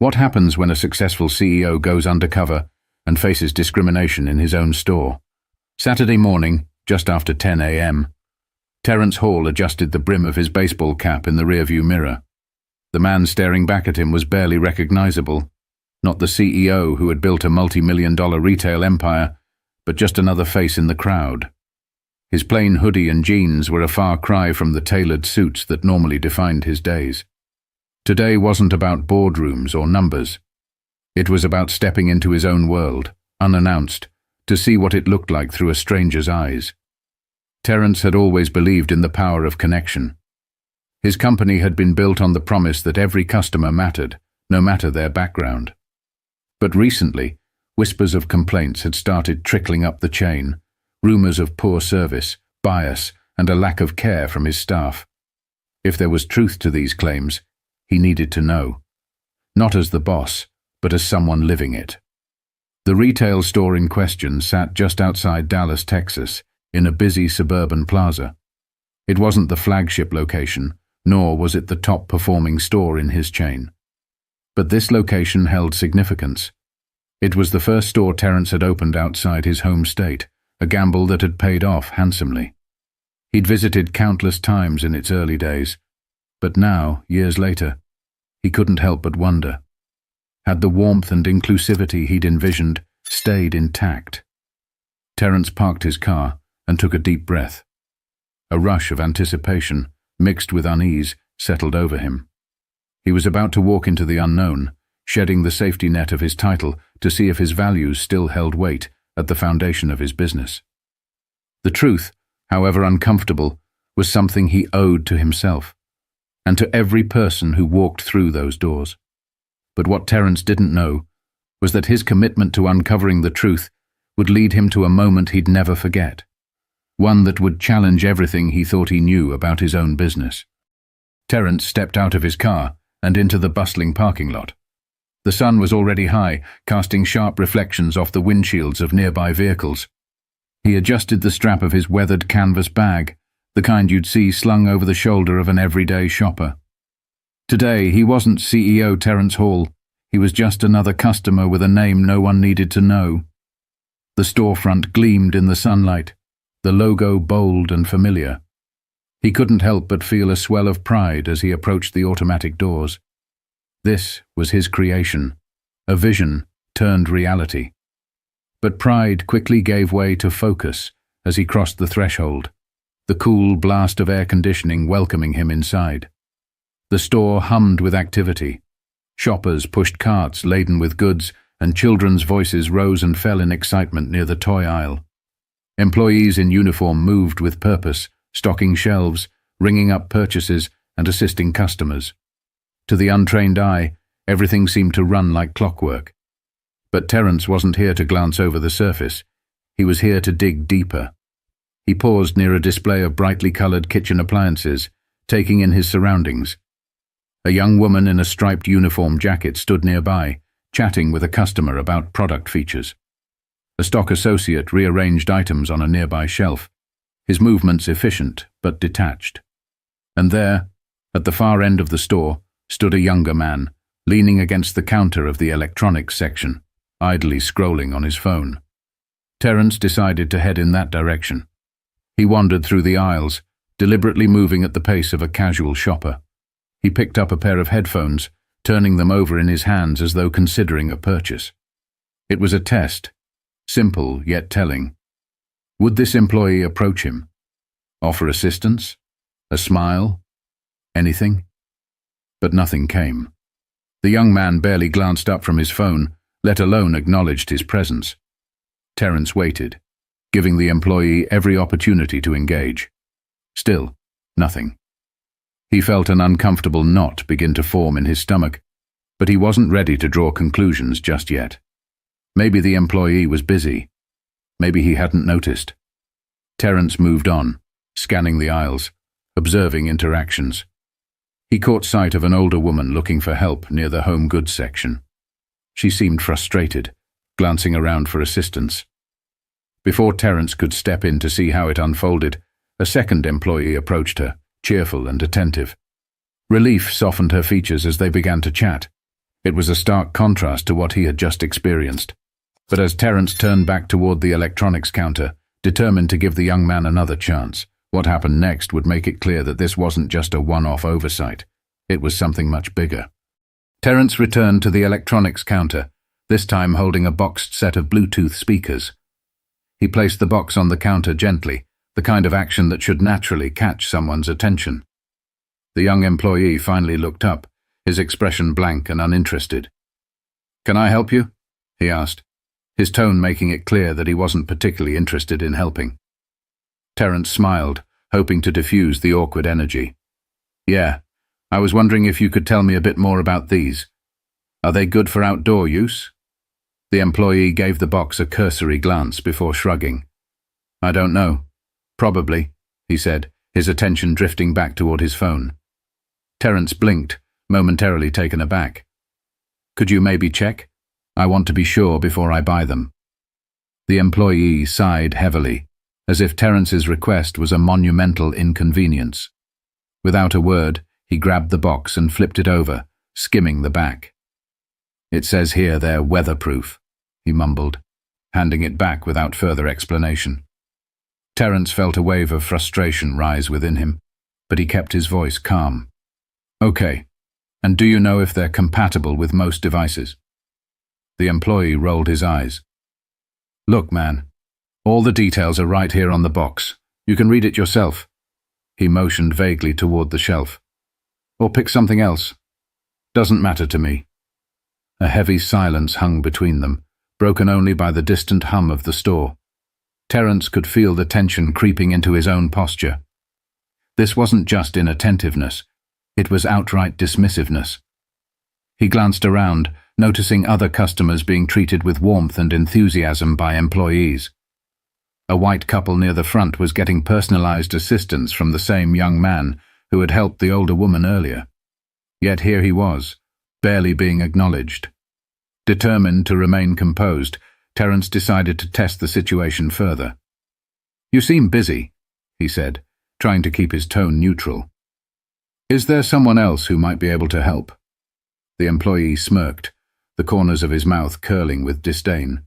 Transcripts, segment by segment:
What happens when a successful CEO goes undercover and faces discrimination in his own store? Saturday morning, just after 10 a.m., Terence Hall adjusted the brim of his baseball cap in the rearview mirror. The man staring back at him was barely recognizable. Not the CEO who had built a multi-million-dollar retail empire, but just another face in the crowd. His plain hoodie and jeans were a far cry from the tailored suits that normally defined his days. Today wasn't about boardrooms or numbers. It was about stepping into his own world, unannounced, to see what it looked like through a stranger's eyes. Terence had always believed in the power of connection. His company had been built on the promise that every customer mattered, no matter their background. But recently, whispers of complaints had started trickling up the chain, rumors of poor service, bias, and a lack of care from his staff. If there was truth to these claims, he needed to know. Not as the boss, but as someone living it. The retail store in question sat just outside Dallas, Texas, in a busy suburban plaza. It wasn't the flagship location, nor was it the top-performing store in his chain. But this location held significance. It was the first store Terence had opened outside his home state, a gamble that had paid off handsomely. He'd visited countless times in its early days, but now, years later, he couldn't help but wonder. Had the warmth and inclusivity he'd envisioned stayed intact? Terence parked his car and took a deep breath. A rush of anticipation, mixed with unease, settled over him. He was about to walk into the unknown, shedding the safety net of his title to see if his values still held weight at the foundation of his business. The truth, however uncomfortable, was something he owed to himself, and to every person who walked through those doors. But what Terence didn't know was that his commitment to uncovering the truth would lead him to a moment he'd never forget, one that would challenge everything he thought he knew about his own business. Terence stepped out of his car and into the bustling parking lot. The sun was already high, casting sharp reflections off the windshields of nearby vehicles. He adjusted the strap of his weathered canvas bag, the kind you'd see slung over the shoulder of an everyday shopper. Today, he wasn't CEO Terence Hall. He was just another customer with a name no one needed to know. The storefront gleamed in the sunlight, the logo bold and familiar. He couldn't help but feel a swell of pride as he approached the automatic doors. This was his creation, a vision turned reality. But pride quickly gave way to focus as he crossed the threshold, the cool blast of air conditioning welcoming him inside. The store hummed with activity. Shoppers pushed carts laden with goods, and children's voices rose and fell in excitement near the toy aisle. Employees in uniform moved with purpose, stocking shelves, ringing up purchases, and assisting customers. To the untrained eye, everything seemed to run like clockwork. But Terence wasn't here to glance over the surface. He was here to dig deeper. He paused near a display of brightly colored kitchen appliances, taking in his surroundings. A young woman in a striped uniform jacket stood nearby, chatting with a customer about product features. A stock associate rearranged items on a nearby shelf, his movements efficient but detached. And there, at the far end of the store, stood a younger man, leaning against the counter of the electronics section, idly scrolling on his phone. Terence decided to head in that direction. He wandered through the aisles, deliberately moving at the pace of a casual shopper. He picked up a pair of headphones, turning them over in his hands as though considering a purchase. It was a test, simple yet telling. Would this employee approach him? Offer assistance? A smile? Anything? But nothing came. The young man barely glanced up from his phone, let alone acknowledged his presence. Terence waited, giving the employee every opportunity to engage. Still, nothing. He felt an uncomfortable knot begin to form in his stomach, but he wasn't ready to draw conclusions just yet. Maybe the employee was busy. Maybe he hadn't noticed. Terence moved on, scanning the aisles, observing interactions. He caught sight of an older woman looking for help near the home goods section. She seemed frustrated, glancing around for assistance. Before Terence could step in to see how it unfolded, a second employee approached her, cheerful and attentive. Relief softened her features as they began to chat. It was a stark contrast to what he had just experienced. But as Terence turned back toward the electronics counter, determined to give the young man another chance, what happened next would make it clear that this wasn't just a one-off oversight. It was something much bigger. Terence returned to the electronics counter, this time holding a boxed set of Bluetooth speakers. He placed the box on the counter gently, the kind of action that should naturally catch someone's attention. The young employee finally looked up, his expression blank and uninterested. "Can I help you?" he asked, his tone making it clear that he wasn't particularly interested in helping. Terence smiled, hoping to diffuse the awkward energy. "Yeah, I was wondering if you could tell me a bit more about these. Are they good for outdoor use?" The employee gave the box a cursory glance before shrugging. "I don't know. Probably," he said, his attention drifting back toward his phone. Terence blinked, momentarily taken aback. "Could you maybe check? I want to be sure before I buy them." The employee sighed heavily, as if Terence's request was a monumental inconvenience. Without a word, he grabbed the box and flipped it over, skimming the back. "It says here they're weatherproof," he mumbled, handing it back without further explanation. Terence felt a wave of frustration rise within him, but he kept his voice calm. "Okay, and do you know if they're compatible with most devices?" The employee rolled his eyes. "Look, man, all the details are right here on the box. You can read it yourself." He motioned vaguely toward the shelf. "Or pick something else. Doesn't matter to me." A heavy silence hung between them, broken only by the distant hum of the store. Terence could feel the tension creeping into his own posture. This wasn't just inattentiveness, it was outright dismissiveness. He glanced around, noticing other customers being treated with warmth and enthusiasm by employees. A white couple near the front was getting personalized assistance from the same young man who had helped the older woman earlier. Yet here he was, barely being acknowledged. Determined to remain composed, Terence decided to test the situation further. "You seem busy," he said, trying to keep his tone neutral. "Is there someone else who might be able to help?" The employee smirked, the corners of his mouth curling with disdain.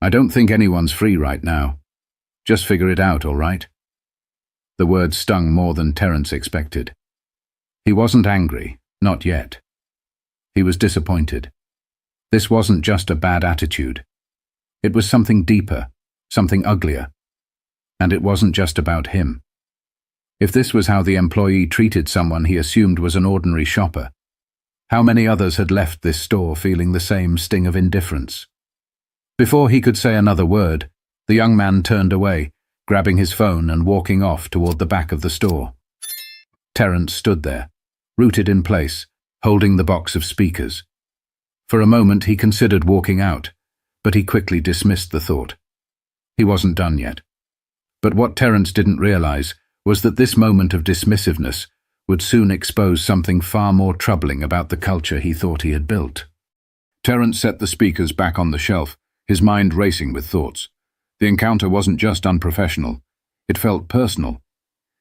"I don't think anyone's free right now. Just figure it out, all right?" The words stung more than Terence expected. He wasn't angry, not yet. He was disappointed. This wasn't just a bad attitude. It was something deeper, something uglier. And it wasn't just about him. If this was how the employee treated someone he assumed was an ordinary shopper, how many others had left this store feeling the same sting of indifference? Before he could say another word, the young man turned away, grabbing his phone and walking off toward the back of the store. Terence stood there, rooted in place, holding the box of speakers. For a moment he considered walking out, but he quickly dismissed the thought. He wasn't done yet. But what Terence didn't realize was that this moment of dismissiveness would soon expose something far more troubling about the culture he thought he had built. Terence set the speakers back on the shelf, his mind racing with thoughts. The encounter wasn't just unprofessional, it felt personal.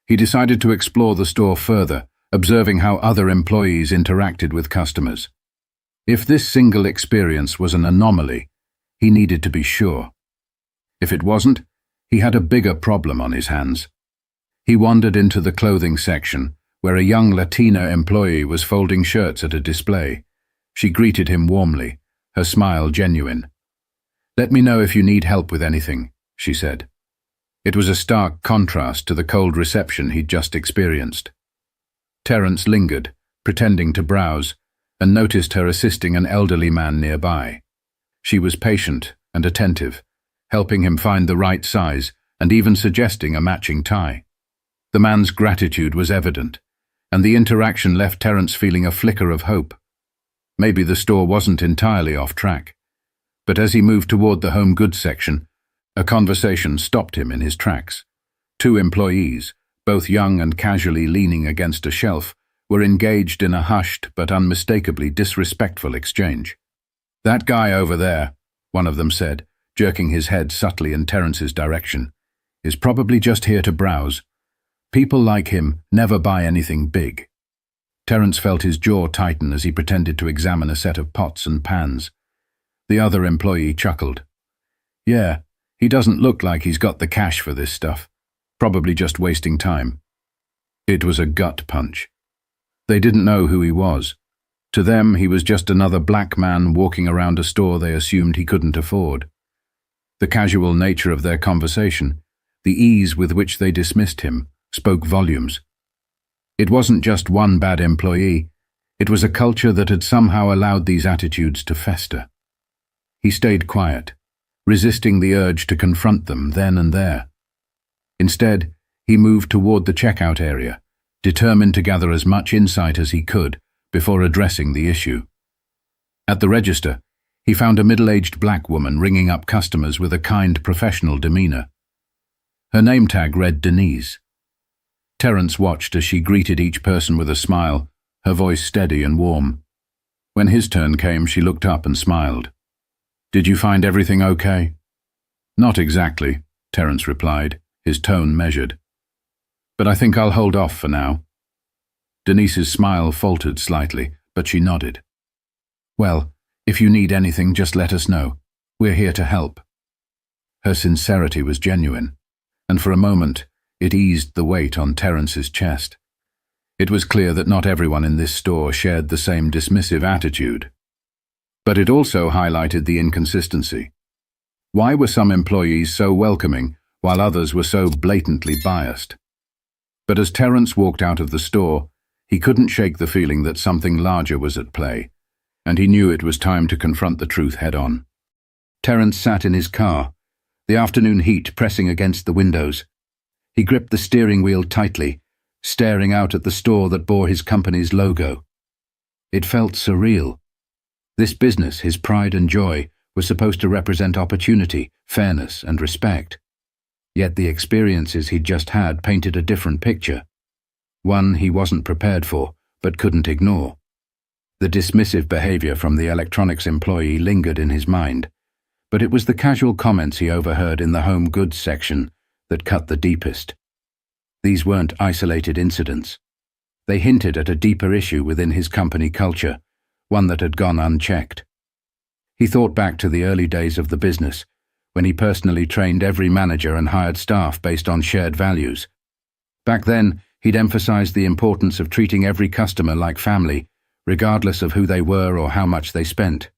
He decided to explore the store further, observing how other employees interacted with customers. If this single experience was an anomaly, he needed to be sure. If it wasn't, he had a bigger problem on his hands. He wandered into the clothing section, where a young Latina employee was folding shirts at a display. She greeted him warmly, her smile genuine. "Let me know if you need help with anything," she said. It was a stark contrast to the cold reception he'd just experienced. Terence lingered, pretending to browse, and noticed her assisting an elderly man nearby. She was patient and attentive, helping him find the right size and even suggesting a matching tie. The man's gratitude was evident, and the interaction left Terence feeling a flicker of hope. Maybe the store wasn't entirely off track. But as he moved toward the home goods section, a conversation stopped him in his tracks. Two employees, both young and casually leaning against a shelf, were engaged in a hushed but unmistakably disrespectful exchange. "That guy over there," one of them said, jerking his head subtly in Terence's direction, "is probably just here to browse. People like him never buy anything big." Terence felt his jaw tighten as he pretended to examine a set of pots and pans. The other employee chuckled. Yeah, he doesn't look like he's got the cash for this stuff. Probably just wasting time. It was a gut punch. They didn't know who he was. To them, he was just another black man walking around a store they assumed he couldn't afford. The casual nature of their conversation, the ease with which they dismissed him, spoke volumes. It wasn't just one bad employee. It was a culture that had somehow allowed these attitudes to fester. He stayed quiet, resisting the urge to confront them then and there. Instead, he moved toward the checkout area, determined to gather as much insight as he could before addressing the issue. At the register, he found a middle-aged black woman ringing up customers with a kind, professional demeanor. Her name tag read Denise. Terence watched as she greeted each person with a smile, her voice steady and warm. When his turn came, she looked up and smiled. "Did you find everything okay?" "Not exactly," Terence replied, his tone measured. "But I think I'll hold off for now." Denise's smile faltered slightly, but she nodded. "Well, if you need anything, just let us know. We're here to help." Her sincerity was genuine, and for a moment, it eased the weight on Terence's chest. It was clear that not everyone in this store shared the same dismissive attitude. But it also highlighted the inconsistency. Why were some employees so welcoming, while others were so blatantly biased? But as Terence walked out of the store, he couldn't shake the feeling that something larger was at play, and he knew it was time to confront the truth head-on. Terence sat in his car, the afternoon heat pressing against the windows. He gripped the steering wheel tightly, staring out at the store that bore his company's logo. It felt surreal. This business, his pride and joy, was supposed to represent opportunity, fairness, and respect. Yet the experiences he'd just had painted a different picture. One he wasn't prepared for, but couldn't ignore. The dismissive behavior from the electronics employee lingered in his mind, but it was the casual comments he overheard in the home goods section that cut the deepest. These weren't isolated incidents. They hinted at a deeper issue within his company culture, one that had gone unchecked. He thought back to the early days of the business, when he personally trained every manager and hired staff based on shared values. Back then, he'd emphasized the importance of treating every customer like family, regardless of who they were or how much they spent.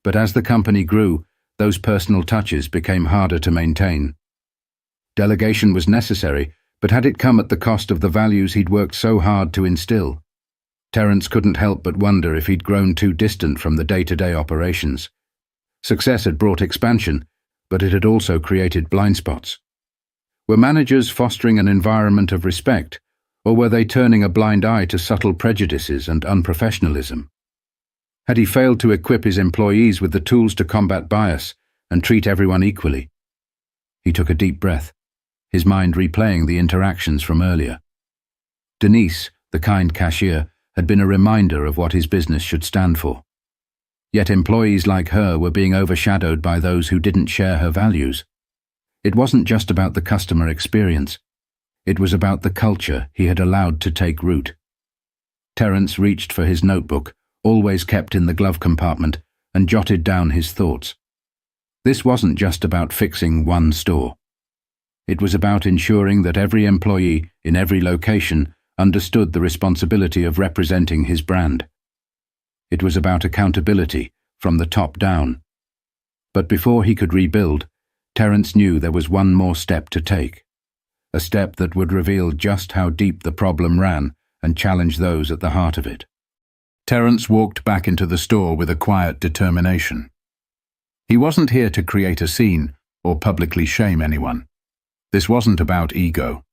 But as the company grew, those personal touches became harder to maintain. Delegation was necessary, but had it come at the cost of the values he'd worked so hard to instill? Terence couldn't help but wonder if he'd grown too distant from the day-to-day operations. Success had brought expansion, but it had also created blind spots. Were managers fostering an environment of respect, or were they turning a blind eye to subtle prejudices and unprofessionalism? Had he failed to equip his employees with the tools to combat bias and treat everyone equally? He took a deep breath, his mind replaying the interactions from earlier. Denise, the kind cashier, had been a reminder of what his business should stand for. Yet employees like her were being overshadowed by those who didn't share her values. It wasn't just about the customer experience. It was about the culture he had allowed to take root. Terence reached for his notebook, always kept in the glove compartment, and jotted down his thoughts. This wasn't just about fixing one store. It was about ensuring that every employee in every location understood the responsibility of representing his brand. It was about accountability from the top down. But before he could rebuild, Terence knew there was one more step to take. A step that would reveal just how deep the problem ran and challenge those at the heart of it. Terence walked back into the store with a quiet determination. He wasn't here to create a scene or publicly shame anyone. This wasn't about ego.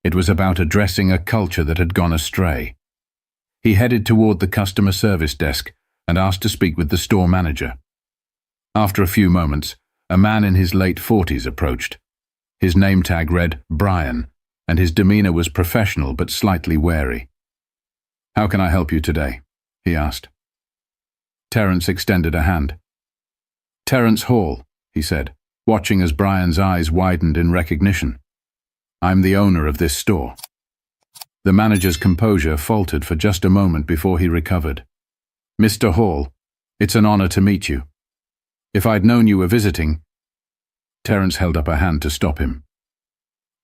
It was about addressing a culture that had gone astray. He headed toward the customer service desk and asked to speak with the store manager. After a few moments, a man in his late 40s approached. His name tag read Brian, and his demeanor was professional but slightly wary. "How can I help you today?" he asked. Terence extended a hand. "Terence Hall," he said, watching as Brian's eyes widened in recognition. "I'm the owner of this store." The manager's composure faltered for just a moment before he recovered. "Mr. Hall, it's an honor to meet you. If I'd known you were visiting—" Terence held up a hand to stop him.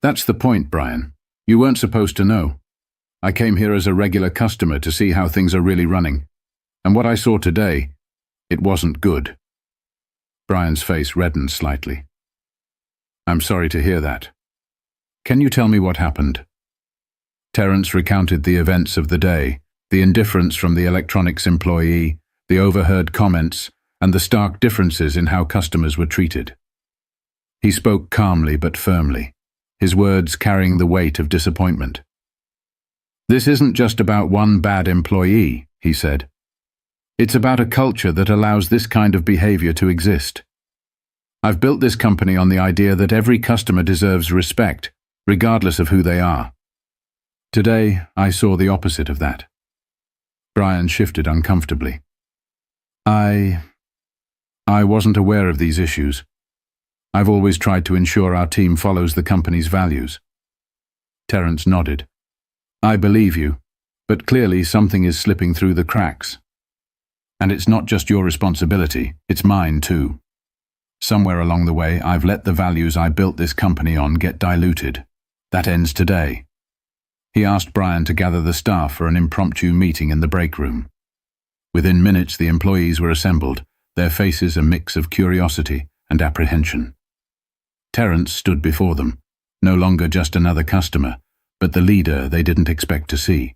"That's the point, Brian. You weren't supposed to know. I came here as a regular customer to see how things are really running. And what I saw today, it wasn't good." Brian's face reddened slightly. "I'm sorry to hear that. Can you tell me what happened?" Terence recounted the events of the day, the indifference from the electronics employee, the overheard comments, and the stark differences in how customers were treated. He spoke calmly but firmly, his words carrying the weight of disappointment. "This isn't just about one bad employee," he said. "It's about a culture that allows this kind of behavior to exist. I've built this company on the idea that every customer deserves respect, regardless of who they are. Today, I saw the opposite of that." Brian shifted uncomfortably. I wasn't aware of these issues. I've always tried to ensure our team follows the company's values." Terence nodded. "I believe you, but clearly something is slipping through the cracks. And it's not just your responsibility, it's mine too. Somewhere along the way, I've let the values I built this company on get diluted. That ends today." He asked Brian to gather the staff for an impromptu meeting in the break room. Within minutes, the employees were assembled, their faces a mix of curiosity and apprehension. Terence stood before them, no longer just another customer, but the leader they didn't expect to see.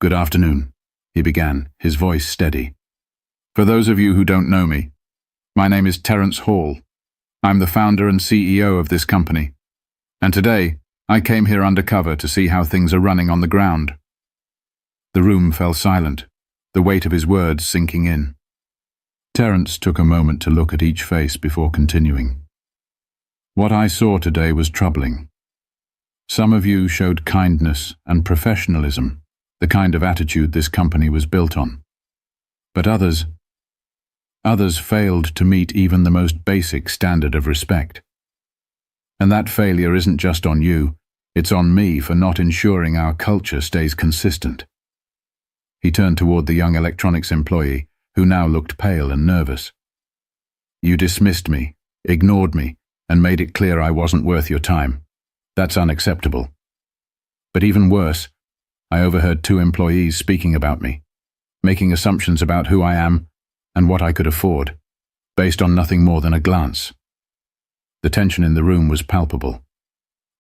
"Good afternoon," he began, his voice steady. "For those of you who don't know me, my name is Terence Hall. I'm the founder and CEO of this company. And today, I came here undercover to see how things are running on the ground." The room fell silent, the weight of his words sinking in. Terence took a moment to look at each face before continuing. "What I saw today was troubling. Some of you showed kindness and professionalism, the kind of attitude this company was built on. But others failed to meet even the most basic standard of respect. And that failure isn't just on you, it's on me for not ensuring our culture stays consistent." He turned toward the young electronics employee, who now looked pale and nervous. "You dismissed me, ignored me, and made it clear I wasn't worth your time. That's unacceptable. But even worse, I overheard 2 employees speaking about me, making assumptions about who I am and what I could afford, based on nothing more than a glance." The tension in the room was palpable,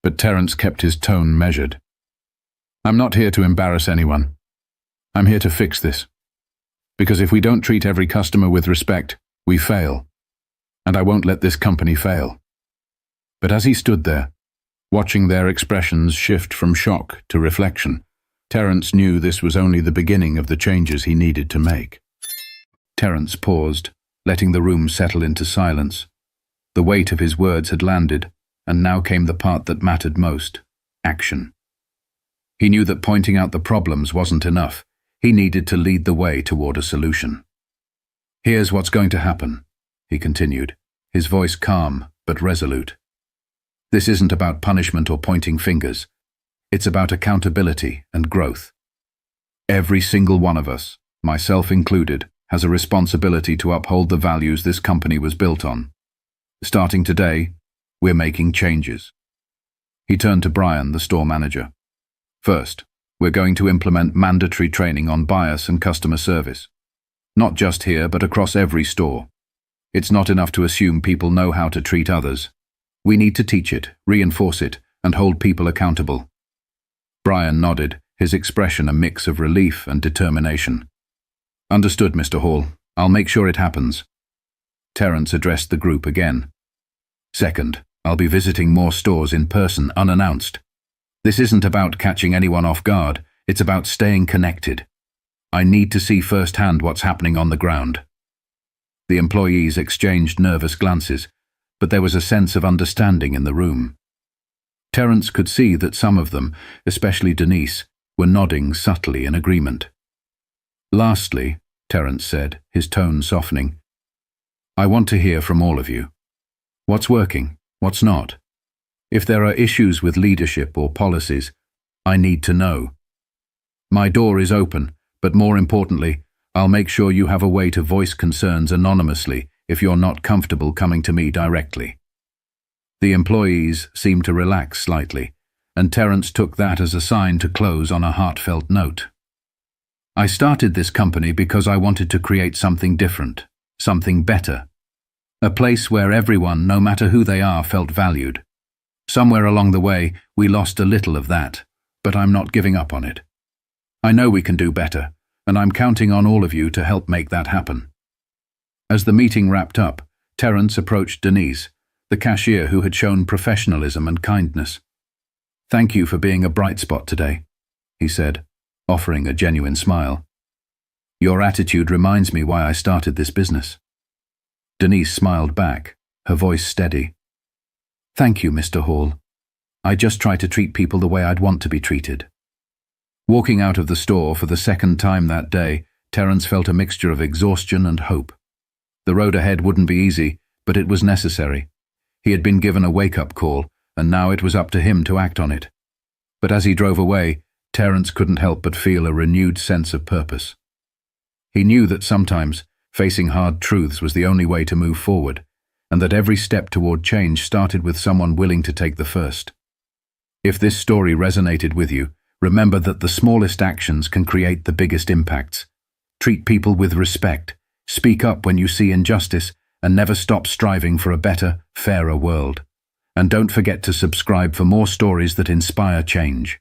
but Terence kept his tone measured. "I'm not here to embarrass anyone. I'm here to fix this. Because if we don't treat every customer with respect, we fail. And I won't let this company fail." But as he stood there, watching their expressions shift from shock to reflection, Terence knew this was only the beginning of the changes he needed to make. Terence paused, letting the room settle into silence. The weight of his words had landed, and now came the part that mattered most: action. He knew that pointing out the problems wasn't enough. He needed to lead the way toward a solution. "Here's what's going to happen," he continued, his voice calm but resolute. "This isn't about punishment or pointing fingers. It's about accountability and growth. Every single one of us, myself included, has a responsibility to uphold the values this company was built on. Starting today, we're making changes." He turned to Brian, the store manager. "First, we're going to implement mandatory training on bias and customer service. Not just here, but across every store. It's not enough to assume people know how to treat others. We need to teach it, reinforce it, and hold people accountable." Brian nodded, his expression a mix of relief and determination. "Understood, Mr. Hall. I'll make sure it happens." Terence addressed the group again. "Second, I'll be visiting more stores in person unannounced. This isn't about catching anyone off guard, it's about staying connected. I need to see firsthand what's happening on the ground." The employees exchanged nervous glances, but there was a sense of understanding in the room. Terence could see that some of them, especially Denise, were nodding subtly in agreement. "Lastly," Terence said, his tone softening, "I want to hear from all of you. What's working? What's not? If there are issues with leadership or policies, I need to know. My door is open, but more importantly, I'll make sure you have a way to voice concerns anonymously if you're not comfortable coming to me directly." The employees seemed to relax slightly, and Terence took that as a sign to close on a heartfelt note. "I started this company because I wanted to create something different, something better. A place where everyone, no matter who they are, felt valued. Somewhere along the way, we lost a little of that, but I'm not giving up on it. I know we can do better, and I'm counting on all of you to help make that happen." As the meeting wrapped up, Terence approached Denise, the cashier who had shown professionalism and kindness. "Thank you for being a bright spot today," he said, offering a genuine smile. "Your attitude reminds me why I started this business." Denise smiled back, her voice steady. "Thank you, Mr. Hall. I just try to treat people the way I'd want to be treated." Walking out of the store for the second time that day, Terence felt a mixture of exhaustion and hope. The road ahead wouldn't be easy, but it was necessary. He had been given a wake-up call, and now it was up to him to act on it. But as he drove away, Terence couldn't help but feel a renewed sense of purpose. He knew that sometimes facing hard truths was the only way to move forward, and that every step toward change started with someone willing to take the first. If this story resonated with you, remember that the smallest actions can create the biggest impacts. Treat people with respect, speak up when you see injustice, and never stop striving for a better, fairer world. And don't forget to subscribe for more stories that inspire change.